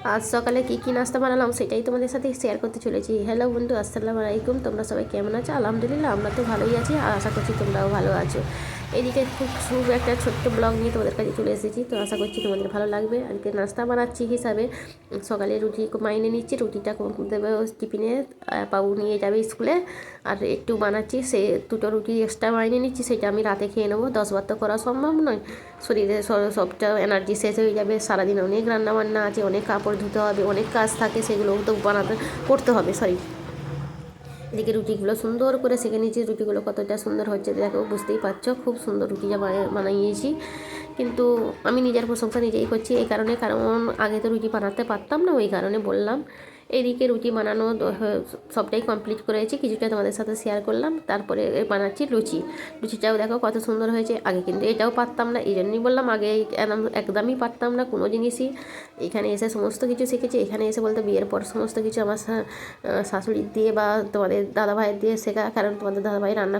আজ সকালে কী নাস্তা বানালাম সেটাই তোমাদের সাথে শেয়ার করতে চলেছি। হ্যালো বন্ধু, আসসালামু আলাইকুম। তোমরা সবাই কেমন আছো? আলহামদুলিল্লাহ আমরা তো ভালোই আছি, আর আশা করছি তোমরাও ভালো আছো। এদিকে খুব একটা ছোট্ট ব্লগ নিয়ে তোমাদের কাছে চলে এসেছি, তো আশা করছি তোমাদের ভালো লাগবে। আজকে নাস্তা বানাচ্ছি হিসাবে সকালে রুটি মাইনে নিচ্ছি, রুটিটা দেবে টিফিনে, বাবু নিয়ে যাবে স্কুলে। আর একটু বানাচ্ছি, সে দুটো রুটি এক্সট্রা মাইনে নিচ্ছি, সেটা আমি রাতে খেয়ে নেবো। 10 বার তো করা সম্ভব নয়, শরীরে সবটা এনার্জি শেষ হয়ে যাবে। সারাদিন অনেক রান্নাবান্না আছে, অনেক কাপড় ধুতে হবে, অনেক কাজ থাকে, সেগুলোও তো করতে হবে। এদিকে রুটিগুলো সুন্দর করে সেঁকে নিয়েছি। রুটিগুলো কতটা সুন্দর হচ্ছে দেখো, বুঝতেই পারছো, খুব সুন্দর রুটি বানিয়েছি। কিন্তু আমি নিজের প্রশংসা নিজেই করছি এই কারণে, কারণ আগে তো রুটি বানাতে পারতাম না, ওই কারণে বললাম। এদিকে রুটি বানানো সবটাই কমপ্লিট করেছি, কিছুটা তোমাদের সাথে শেয়ার করলাম। তারপরে বানাচ্ছি লুচিটাও দেখো কত সুন্দর হয়েছে। আগে কিন্তু এটাও পারতাম না, এই জন্যই বললাম, আগে একদমই পারতাম না কোনো জিনিসই। এখানে এসে সমস্ত কিছু শিখেছি। এখানে এসে বলতে বিয়ের পর সমস্ত কিছু আমার শাশুড়ির দিয়ে বা তোমাদের দাদাভাইয়ের দিয়ে শেখা, কারণ তোমাদের দাদাভাই রান্না